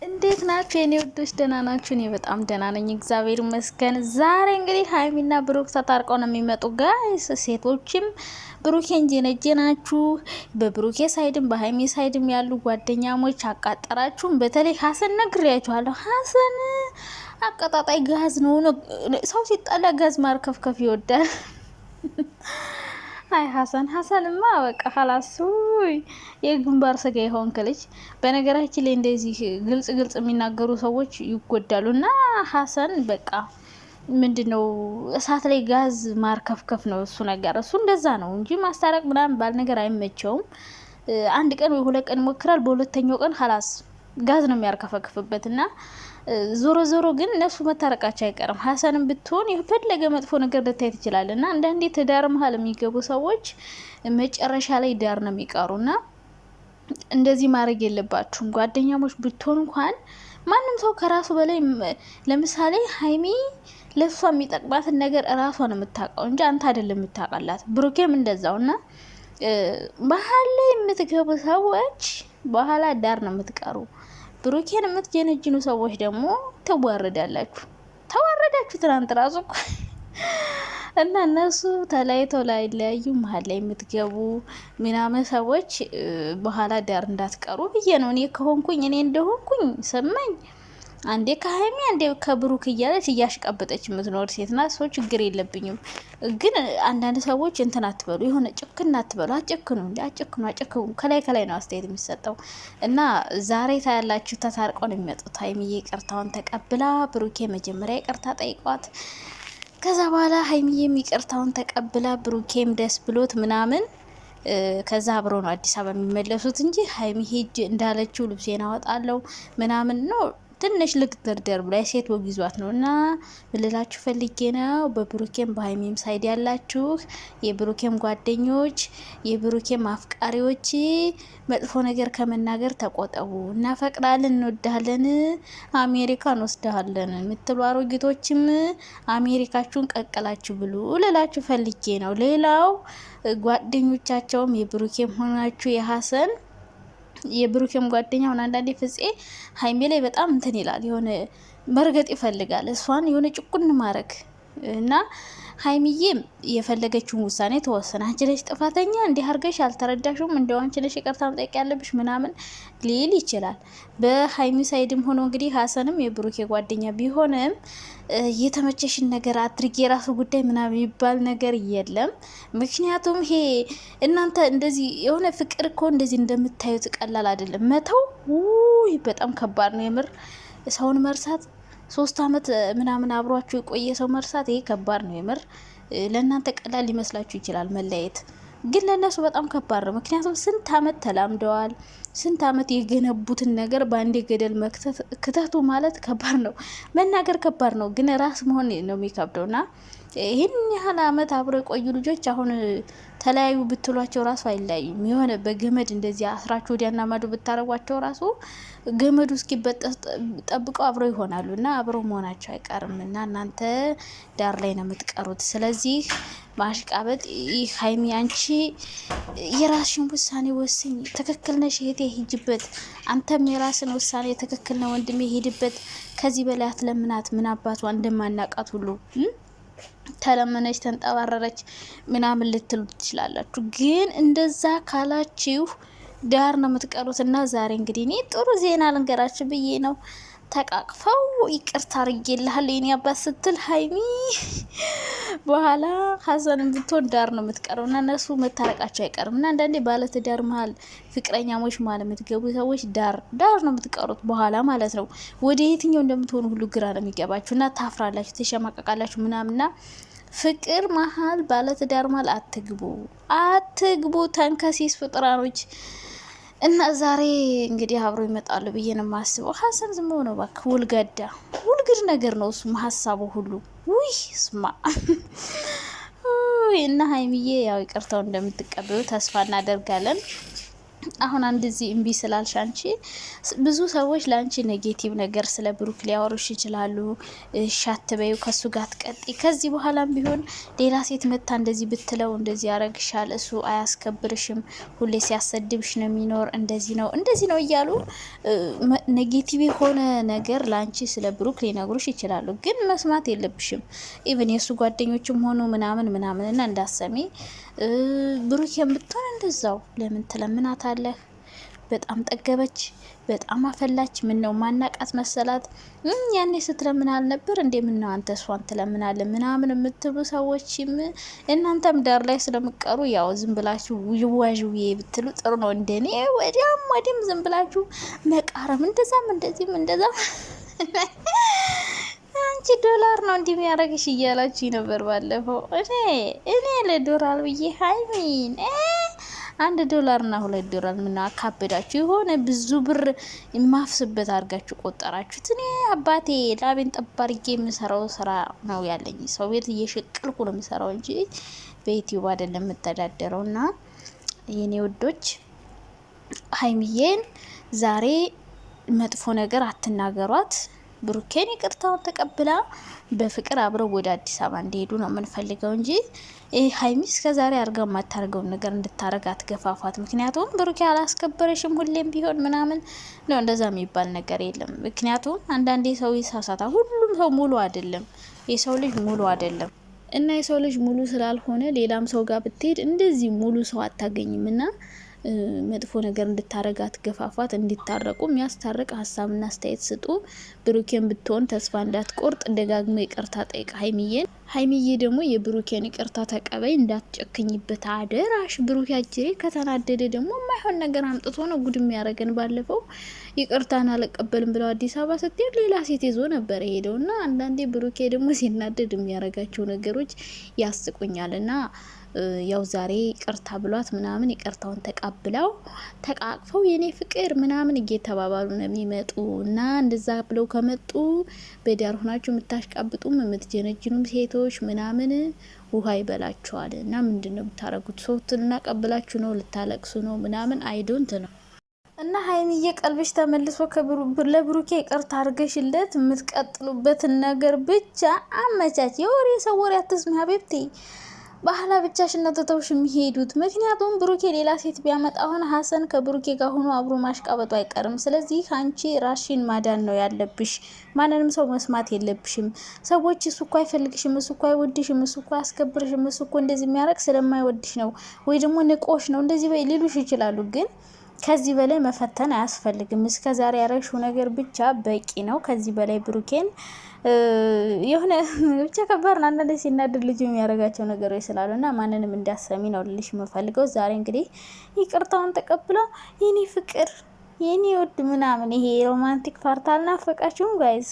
እንዴት ናችሁ የኔ ውዶች? ደህና ናችሁ? እኔ በጣም ደህና ነኝ፣ እግዚአብሔር ይመስገን። ዛሬ እንግዲህ ሀይሚና ብሩክ ተታርቀው ነው የሚመጡ ጋይስ። ሴቶችም ብሩኬን ጀነጀናችሁ፣ በብሩኬ ሳይድም በሀይሚ ሳይድም ያሉ ጓደኛሞች አቃጠራችሁም። በተለይ ሀሰን ነግሬያችኋለሁ። ሀሰን አቀጣጣይ ጋዝ ነው። ሰው ሲጣላ ጋዝ ማርከፍከፍ ይወዳል። አይ ሀሰንማ በቃ ሀላሱ የግንባር ስጋ የሆንክ ልጅ። በነገራችን ላይ እንደዚህ ግልጽ የሚናገሩ ሰዎች ይጎዳሉ። እና ሀሰን በቃ ምንድነው እሳት ላይ ጋዝ ማርከፍከፍ ነው እሱ ነገር። እሱ እንደዛ ነው እንጂ ማስታረቅ ምናምን ባል ነገር አይመቸውም። አንድ ቀን ወይ ሁለት ቀን ይሞክራል። በሁለተኛው ቀን ሀላስ ጋዝ ነው የሚያርከፈክፍበት። እና ዞሮ ግን እነሱ መታረቃቸው አይቀርም። ሀሰንም ብትሆን የፈለገ መጥፎ ነገር ልታይ ትችላል። እና አንዳንዴ ትዳር መሀል የሚገቡ ሰዎች መጨረሻ ላይ ዳር ነው የሚቀሩና እንደዚህ ማድረግ የለባችሁም። ጓደኛሞች ብትሆን እንኳን ማንም ሰው ከራሱ በላይ ለምሳሌ ሀይሚ ለሷ የሚጠቅማትን ነገር እራሷ ነው የምታውቀው እንጂ አንተ አይደለም የምታውቃላት። ብሩኬም እንደዛውና መሀል ላይ የምትገቡ ሰዎች በኋላ ዳር ነው የምትቀሩ። ብሩኬን የምትጀነጅኑ ሰዎች ደግሞ ተዋረዳላችሁ። ትናንት ራሱ እና እነሱ ተለያይተው ላይ ለያዩ መሀል ላይ የምትገቡ ምናምን ሰዎች በኋላ ዳር እንዳትቀሩ ብዬ ነው። እኔ እንደሆንኩኝ ሰማኝ። አንዴ ከሀይሚ አንዴ ከብሩክ እያለች እያሽቀበጠች የምትኖር ሴት ናት። ሰው ችግር የለብኝም። ግን አንዳንድ ሰዎች እንትን አትበሉ፣ የሆነ ጭክን አትበሉ። አጨክኑ። ከላይ ነው አስተያየት የሚሰጠው። እና ዛሬ ታያላችሁ ተታርቀው ነው የሚመጡት። ሀይሚዬ ይቅርታውን ተቀብላ ብሩኬ መጀመሪያ ይቅርታ ጠይቋት፣ ከዛ በኋላ ሀይሚዬም ይቅርታውን ተቀብላ ብሩኬም ደስ ብሎት ምናምን ከዛ አብረው ነው አዲስ አበባ የሚመለሱት እንጂ ሀይሚ ሄጅ እንዳለችው ልብሴን አወጣለሁ ምናምን ነው። ትንሽ ልግደርደር ብላ ሴት ወግዟት ነው። እና ብልላችሁ ፈልጌ ነው። በብሩኬም በሀይሚም ሳይድ ያላችሁ የብሩኬም ጓደኞች፣ የብሩኬም አፍቃሪዎች መጥፎ ነገር ከመናገር ተቆጠቡ። እናፈቅራለን፣ እንወዳለን፣ አሜሪካ እንወስዳለን የምትሉ አሮጊቶችም አሜሪካችሁን ቀቀላችሁ ብሉ ልላችሁ ፈልጌ ነው። ሌላው ጓደኞቻቸውም የብሩኬም ሆናችሁ የሀሰን የብሩኬም ጓደኛ ሆነ አንዳንዴ ፍፄ ሀይሜ ላይ በጣም እንትን ይላል። የሆነ መርገጥ ይፈልጋል፣ እሷን የሆነ ጭቁን ማረግ እና ሀይሚዬም የፈለገችውን ውሳኔ ተወሰነ። አንቺ ነሽ ጥፋተኛ፣ እንዲህ አርገሽ አልተረዳሽም፣ እንደው አንቺ ነሽ ይቅርታ መጠየቅ ያለብሽ ምናምን ሊል ይችላል። በሀይሚ ሳይድም ሆኖ እንግዲህ ሀሰንም የብሩኬ ጓደኛ ቢሆንም የተመቸሽን ነገር አድርጌ የራሱ ጉዳይ ምናምን የሚባል ነገር የለም። ምክንያቱም ይሄ እናንተ እንደዚህ የሆነ ፍቅር እኮ እንደዚህ እንደምታዩት ቀላል አይደለም። መተው በጣም ከባድ ነው የምር። ሰውን መርሳት 3 አመት ምናምን አብሯችሁ የቆየ ሰው መርሳት ይሄ ከባድ ነው የምር። ለእናንተ ቀላል ሊመስላችሁ ይችላል መለየት፣ ግን ለእነሱ በጣም ከባድ ነው። ምክንያቱም ስንት አመት ተላምደዋል። ስንት አመት የገነቡትን ነገር በአንዴ ገደል ክተቱ ማለት ከባድ ነው። መናገር ከባድ ነው፣ ግን ራስ መሆን ነው የሚከብደው። ና ይህን ያህል አመት አብረው የቆዩ ልጆች አሁን ተለያዩ ብትሏቸው ራሱ አይለያዩም። የሆነ በገመድ እንደዚህ አስራችሁ ወዲያና ማዶ ብታረጓቸው ራሱ ገመዱ እስኪበጠስ ጠብቀው አብረው ይሆናሉ እና አብረው መሆናቸው አይቀርም። እና እናንተ ዳር ላይ ነው የምትቀሩት። ስለዚህ ማሽቃበጥ ሀይሚ አንቺ የራስሽን ውሳኔ ወስኝ። ትክክል ነሽ እህቴ፣ ሂጅበት። አንተም የራስን ውሳኔ ትክክል ነው ወንድሜ፣ ሂድበት። ከዚህ በላይ አትለምናት። ምን አባቷ እንደማናቃት ሁሉ ተለመነች ተንጠባረረች ምናምን ልትሉ ትችላላችሁ። ግን እንደዛ ካላችሁ ዳር ነው የምትቀሩት። እና ዛሬ እንግዲህ እኔ ጥሩ ዜና ልንገራችሁ ብዬ ነው። ተቃቅፈው ይቅርታ አርጌልሃል የኔ አባት ስትል ሀይሚ በኋላ ሀሰንን ብትሆን ዳር ነው የምትቀረው። እና እነሱ መታረቃቸው አይቀርም። እና አንዳንዴ ባለትዳር መሀል ፍቅረኛሞች መሀል የምትገቡ ሰዎች ዳር ነው የምትቀሩት በኋላ ማለት ነው። ወደ የትኛው እንደምትሆኑ ሁሉ ግራ ነው የሚገባችሁ እና ታፍራላችሁ፣ ተሸማቀቃላችሁ ምናምንና ፍቅር መሀል ባለትዳር መሀል አትግቡ ተንከሲስ ፍጥራኖች። እና ዛሬ እንግዲህ አብሮ ይመጣሉ ብዬ ነው የማስበው። ሀሰን ዝም ነው እባክህ፣ ውልግድ ነገር ነው እሱ ሀሳቡ ሁሉ ስማ። እና ሀይሚዬ ያው ይቅርታው እንደምትቀበሉ ተስፋ እናደርጋለን። አሁን አንድ እዚህ እምቢ ስላልሽ አንቺ ብዙ ሰዎች ለአንቺ ኔጌቲቭ ነገር ስለ ብሩክ ሊያወሩሽ ይችላሉ። ሻትበዩ ከሱ ጋር ትቀጢ። ከዚህ በኋላም ቢሆን ሌላ ሴት መታ እንደዚህ ብትለው እንደዚህ ያረግሻል፣ እሱ አያስከብርሽም፣ ሁሌ ሲያሰድብሽ ነው የሚኖር፣ እንደዚህ ነው እያሉ ኔጌቲቭ የሆነ ነገር ለአንቺ ስለ ብሩክ ሊነግሩሽ ይችላሉ። ግን መስማት የለብሽም። ኢቭን የእሱ ጓደኞችም ሆኑ ምናምንና እንዳሰሚ ብሩክ የምትሆን እንደዛው ለምን ትለምናታለህ? በጣም ጠገበች፣ በጣም አፈላች። ምን ነው ማናቃት መሰላት? ያኔ ስትለምን አልነበር እንዴ? ምን ነው አንተ እሷን ትለምናለ ምናምን የምትሉ ሰዎችም እናንተም ዳር ላይ ስለምቀሩ ያው ዝም ብላችሁ ውዥዋዥዬ ብትሉ ጥሩ ነው። እንደኔ ወዲያም ዝም ብላችሁ መቃረም እንደዛም አንቺ ዶላር ነው እንዲህ የሚያደርግሽ እያላችሁ ነበር ባለፈው። እኔ ለዶላር ብዬ ሀይሚን $1 እና $2 ምን አካበዳችሁ? የሆነ ብዙ ብር የማፍስበት አድርጋችሁ ቆጠራችሁት። እኔ አባቴ ላቤን ጠባርጌ የምሰራው ስራ ነው ያለኝ። ሰው ቤት እየሸቀልኩ ነው የምሰራው እንጂ በዩቲዩብ አይደለም የምተዳደረው። እና የኔ ውዶች ሀይሚዬን ዛሬ መጥፎ ነገር አትናገሯት። ብሩኬን ይቅርታውን ተቀብላ በፍቅር አብረው ወደ አዲስ አበባ እንዲሄዱ ነው የምንፈልገው እንጂ ሀይሚ እስከዛሬ አርጋ የማታደርገውን ነገር እንድታረግ አትገፋፋት። ምክንያቱም ብሩኬ አላስከበረሽም ሁሌም ቢሆን ምናምን ነው፣ እንደዛ የሚባል ነገር የለም። ምክንያቱም አንዳንዴ ሰው ይሳሳታል። ሁሉም ሰው ሙሉ አይደለም፣ የሰው ልጅ ሙሉ አይደለም። እና የሰው ልጅ ሙሉ ስላልሆነ ሌላም ሰው ጋር ብትሄድ እንደዚህ ሙሉ ሰው አታገኝም። እና መጥፎ ነገር እንድታረጋት ገፋፋት። እንዲታረቁ የሚያስታርቅ ሀሳብና አስተያየት ስጡ። ብሩኬን ብትሆን ተስፋ እንዳትቆርጥ ደጋግሞ ይቅርታ ጠይቅ ሀይሚዬ ደግሞ የብሩኬን ይቅርታ ተቀበይ፣ እንዳትጨክኝበት አደራሽ። ብሩኬ አጅሬ ከተናደደ ደግሞ የማይሆን ነገር አምጥቶ ነው ጉድ የሚያደርገን። ባለፈው ይቅርታን አልቀበልም ብለው አዲስ አበባ ስትሄድ ሌላ ሴት ይዞ ነበር ሄደው እና አንዳንዴ ብሩኬ ደግሞ ሲናደድ የሚያደርጋቸው ነገሮች ያስቁኛል። እና ያው ዛሬ ይቅርታ ብሏት ምናምን ይቅርታውን ተቀብለው ተቃቅፈው የኔ ፍቅር ምናምን እየተባባሉ ነው የሚመጡ። እና እንደዛ ብለው ከመጡ በዳር ሆናችሁ የምታሽቃብጡም የምትጀነጅኑም ሴቶች ምናምን ውሃ ይበላችኋል። እና ምንድን ነው የምታረጉት? ሰውት ልናቀብላችሁ ነው? ልታለቅሱ ነው? ምናምን አይዶንት ነው። እና ሀይሚዬ ቀልብሽ ተመልሶ ለብሩኬ ይቅርታ አድርገሽለት የምትቀጥሉበትን ነገር ብቻ አመቻች። የወሬ ሰው ወሬ አትስሚ ሀቢብቲ። ባህላ ብቻሽን ነው ተተውሽ የሚሄዱት። ምክንያቱም ብሩኬ ሌላ ሴት ቢያመጣ አሁን ሀሰን ከብሩኬ ጋር ሆኖ አብሮ ማሽቃበጡ አይቀርም። ስለዚህ አንቺ ራሽን ማዳን ነው ያለብሽ። ማንንም ሰው መስማት የለብሽም። ሰዎች እሱ እኮ አይፈልግሽም፣ እሱ እኮ አይወድሽም፣ እሱ እኮ አያስከብርሽም፣ እሱ እኮ እንደዚህ የሚያደርግ ስለማይወድሽ ነው ወይ ደግሞ ንቆሽ ነው እንደዚህ ሊሉሽ ይችላሉ። ግን ከዚህ በላይ መፈተን አያስፈልግም። እስከ ዛሬ ያረግሽው ነገር ብቻ በቂ ነው። ከዚህ በላይ ብሩኬን የሆነ ብቻ ከባድ ነው። አንዳንዴ ሲናደድ ልጅ የሚያደርጋቸው ነገሮች ስላሉ እና ማንንም እንዳሰሚ ነው ልልሽ የምፈልገው። ዛሬ እንግዲህ ይቅርታውን ተቀብላ የኔ ፍቅር የኔ ውድ ምናምን ይሄ ሮማንቲክ ፓርት አልናፈቃችሁም ጋይዝ?